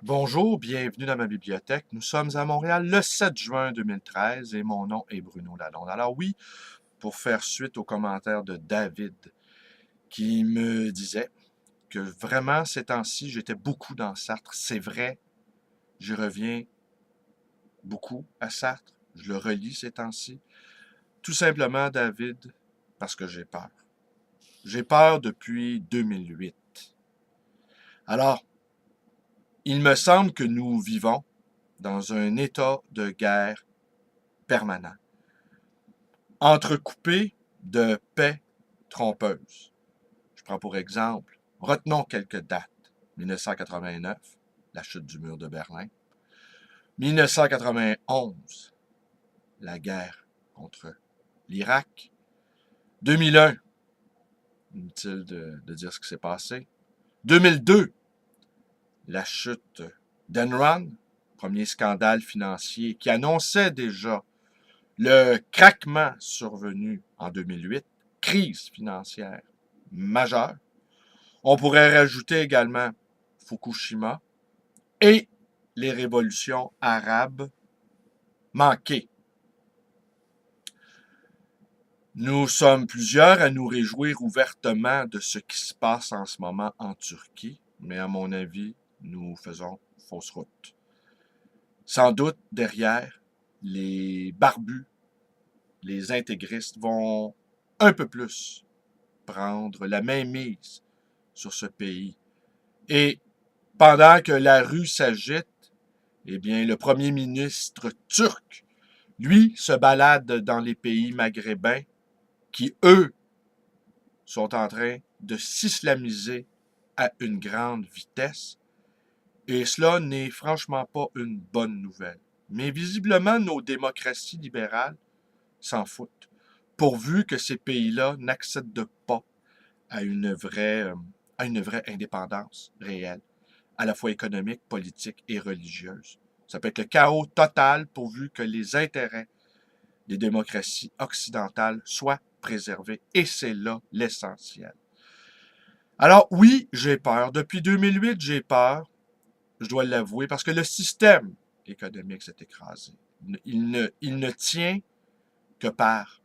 Bonjour, bienvenue dans ma bibliothèque. Nous sommes à Montréal le 7 juin 2013 et mon nom est Bruno Lalonde. Alors oui, pour faire suite aux commentaires de David qui me disait que vraiment ces temps-ci, j'étais beaucoup dans Sartre. C'est vrai, je reviens beaucoup à Sartre. Je le relis ces temps-ci. Tout simplement, David, parce que j'ai peur. J'ai peur depuis 2008. Alors, il me semble que nous vivons dans un état de guerre permanent, entrecoupé de paix trompeuses. Je prends pour exemple, retenons quelques dates. 1989, la chute du mur de Berlin. 1991, la guerre contre l'Irak. 2001, inutile de dire ce qui s'est passé. 2002, la chute d'Enron, premier scandale financier qui annonçait déjà le craquement survenu en 2008, crise financière majeure. On pourrait rajouter également Fukushima et les révolutions arabes manquées. Nous sommes plusieurs à nous réjouir ouvertement de ce qui se passe en ce moment en Turquie, mais à mon avis, nous faisons fausse route. Sans doute, derrière, les barbus, les intégristes vont un peu plus prendre la mainmise sur ce pays. Et pendant que la rue s'agite, eh bien, le premier ministre turc, lui, se balade dans les pays maghrébins qui, eux, sont en train de s'islamiser à une grande vitesse. Et cela n'est franchement pas une bonne nouvelle. Mais visiblement, nos démocraties libérales s'en foutent, pourvu que ces pays-là n'accèdent pas à à une vraie indépendance réelle, à la fois économique, politique et religieuse. Ça peut être le chaos total pourvu que les intérêts des démocraties occidentales soient préservés. Et c'est là l'essentiel. Alors oui, j'ai peur. Depuis 2008, j'ai peur, je dois l'avouer, parce que le système économique s'est écrasé. Il ne tient que par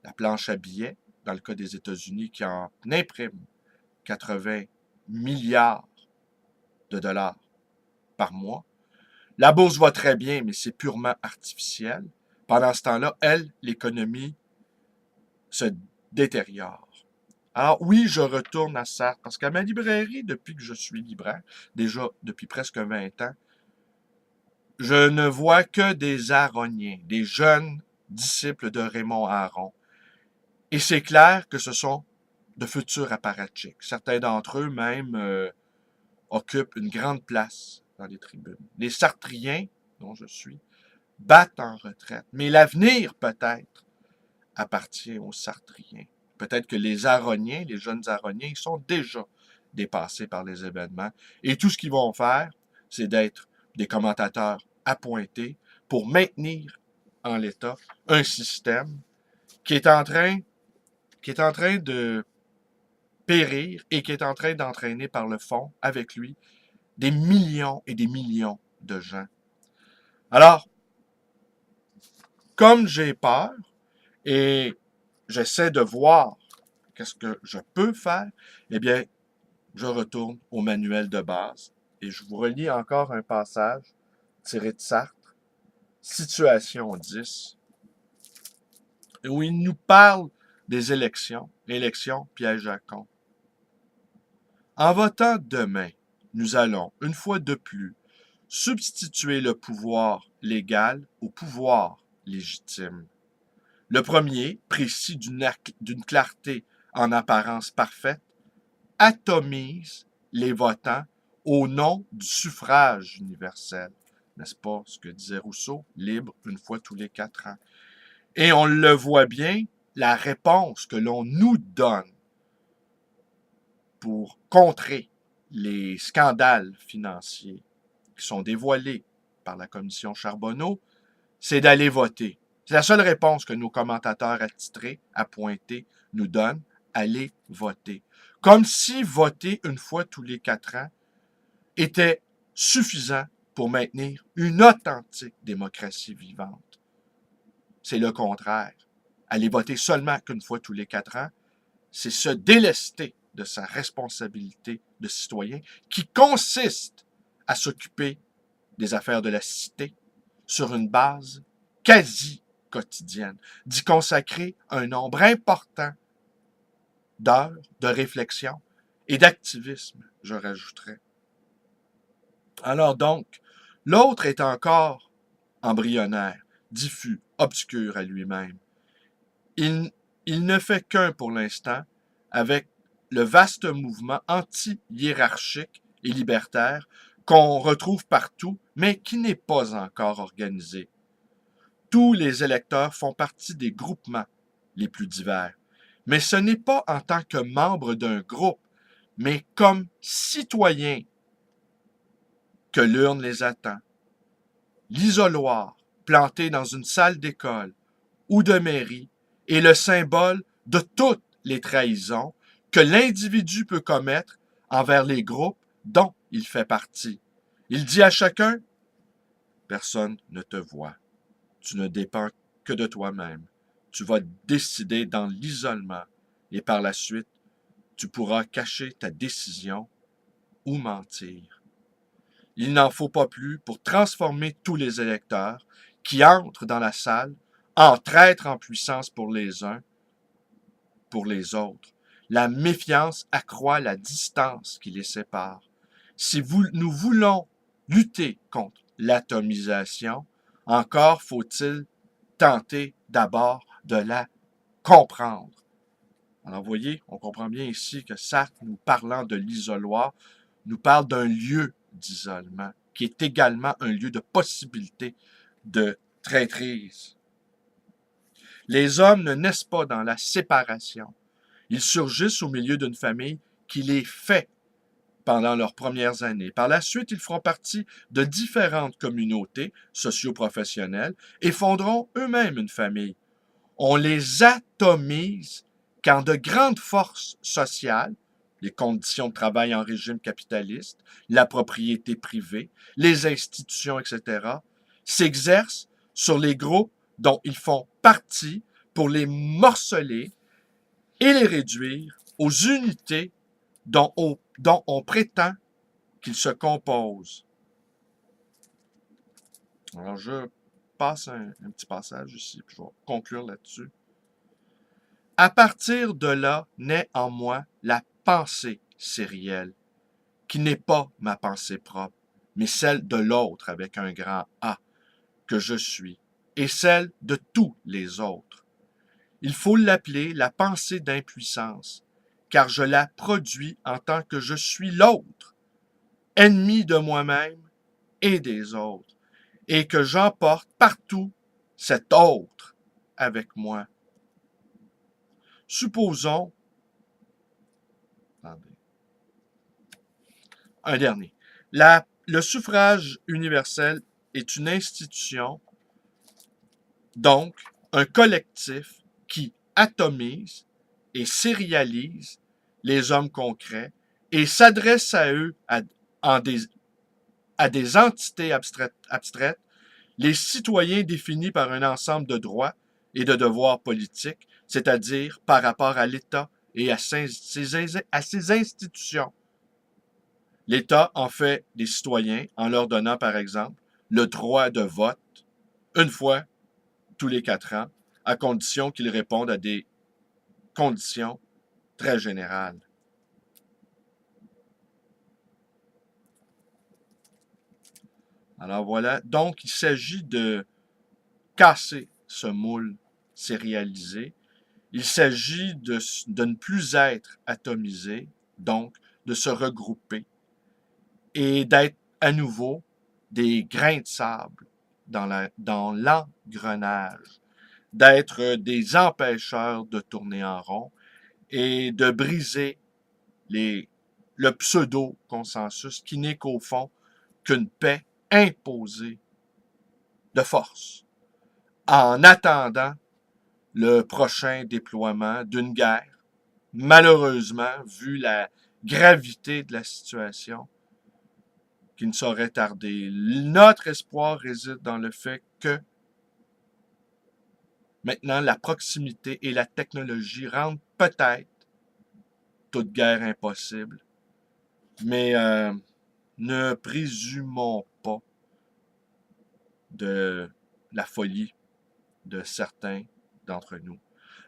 la planche à billets, dans le cas des États-Unis, qui en imprime 80 milliards de dollars par mois. La bourse va très bien, mais c'est purement artificiel. Pendant ce temps-là, l'économie se détériore. Alors oui, je retourne à Sartre, parce qu'à ma librairie, depuis que je suis libraire, déjà depuis presque 20 ans, je ne vois que des Aroniens, des jeunes disciples de Raymond Aron. Et c'est clair que ce sont de futurs apparatchiks. Certains d'entre eux même occupent une grande place dans les tribunes. Les Sartriens, dont je suis, battent en retraite. Mais l'avenir, peut-être, appartient aux Sartriens. Peut-être que les Aroniens, les jeunes Aroniens, ils sont déjà dépassés par les événements. Et tout ce qu'ils vont faire, c'est d'être des commentateurs appointés pour maintenir en l'état un système qui est en train, qui est en train de périr et qui est en train d'entraîner par le fond, avec lui, des millions et des millions de gens. Alors, comme j'ai peur et j'essaie de voir qu'est-ce que je peux faire, eh bien, je retourne au manuel de base et je vous relis encore un passage tiré de Sartre, Situation 10, où il nous parle des élections, élections piège à con. En votant demain, nous allons, une fois de plus, substituer le pouvoir légal au pouvoir légitime. Le premier, précis d'une clarté en apparence parfaite, atomise les votants au nom du suffrage universel. N'est-ce pas ce que disait Rousseau? Libre une fois tous les 4 ans. Et on le voit bien, la réponse que l'on nous donne pour contrer les scandales financiers qui sont dévoilés par la commission Charbonneau, c'est d'aller voter. C'est la seule réponse que nos commentateurs attitrés, appointés, nous donnent. Aller voter. Comme si voter une fois tous les 4 ans était suffisant pour maintenir une authentique démocratie vivante. C'est le contraire. Aller voter seulement qu'une fois tous les 4 ans, c'est se délester de sa responsabilité de citoyen qui consiste à s'occuper des affaires de la cité sur une base quasi quotidienne, d'y consacrer un nombre important d'heures de réflexion et d'activisme, je rajouterais. Alors donc, l'autre est encore embryonnaire, diffus, obscur à lui-même. Il, il ne fait qu'un pour l'instant avec le vaste mouvement anti-hiérarchique et libertaire qu'on retrouve partout, mais qui n'est pas encore organisé. Tous les électeurs font partie des groupements les plus divers. Mais ce n'est pas en tant que membre d'un groupe, mais comme citoyens que l'urne les attend. L'isoloir, planté dans une salle d'école ou de mairie, est le symbole de toutes les trahisons que l'individu peut commettre envers les groupes dont il fait partie. Il dit à chacun, personne ne te voit. Tu ne dépends que de toi-même. Tu vas décider dans l'isolement et par la suite, tu pourras cacher ta décision ou mentir. Il n'en faut pas plus pour transformer tous les électeurs qui entrent dans la salle en traîtres en puissance pour les uns, pour les autres. La méfiance accroît la distance qui les sépare. Si nous voulons lutter contre l'atomisation, encore faut-il tenter d'abord de la comprendre. Alors, vous voyez, on comprend bien ici que Sartre, nous parlant de l'isoloir, nous parle d'un lieu d'isolement, qui est également un lieu de possibilité de traîtrise. Les hommes ne naissent pas dans la séparation. Ils surgissent au milieu d'une famille qui les fait pendant leurs premières années. Par la suite, ils feront partie de différentes communautés socio-professionnelles et fonderont eux-mêmes une famille. On les atomise quand de grandes forces sociales, les conditions de travail en régime capitaliste, la propriété privée, les institutions, etc., s'exercent sur les groupes dont ils font partie pour les morceler et les réduire aux unités dont on prétend qu'ils se composent. Alors, je passe un petit passage ici, puis je vais conclure là-dessus. À partir de là naît en moi la pensée sérielle, qui n'est pas ma pensée propre, mais celle de l'autre avec un grand A, que je suis, et celle de tous les autres. Il faut l'appeler la pensée d'impuissance, car je la produis en tant que je suis l'autre, ennemi de moi-même et des autres, et que j'emporte partout cet autre avec moi. Supposons, attendez, un dernier, le suffrage universel est une institution, donc un collectif qui atomise et sérialise les hommes concrets et s'adresse à eux à des entités abstraites, les citoyens définis par un ensemble de droits et de devoirs politiques, c'est-à-dire par rapport à l'État et à ses institutions. L'État en fait des citoyens en leur donnant, par exemple, le droit de vote une fois tous les 4 ans, à condition qu'ils répondent à des conditions très générales. Alors voilà, donc il s'agit de casser ce moule sérialisé. Il s'agit de ne plus être atomisé, donc de se regrouper et d'être à nouveau des grains de sable dans l'engrenage, d'être des empêcheurs de tourner en rond et de briser le pseudo-consensus qui n'est qu'au fond qu'une paix imposée de force, en attendant le prochain déploiement d'une guerre, malheureusement, vu la gravité de la situation, qui ne saurait tarder. Notre espoir réside dans le fait que maintenant la proximité et la technologie rendent peut-être toute guerre impossible, mais ne présumons pas de la folie de certains d'entre nous.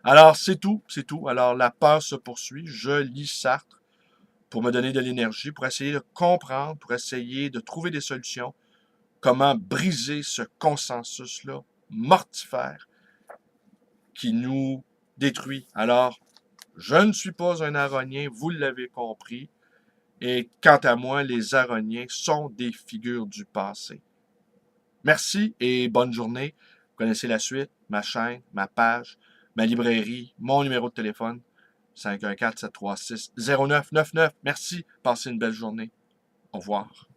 Alors, c'est tout, c'est tout. Alors, la peur se poursuit. Je lis Sartre pour me donner de l'énergie, pour essayer de comprendre, pour essayer de trouver des solutions. Comment briser ce consensus-là mortifère qui nous détruit. Alors, je ne suis pas un aronien, vous l'avez compris. Et quant à moi, les aroniens sont des figures du passé. Merci et bonne journée. Vous connaissez la suite, ma chaîne, ma page, ma librairie, mon numéro de téléphone, 514-736-0999. Merci, passez une belle journée. Au revoir.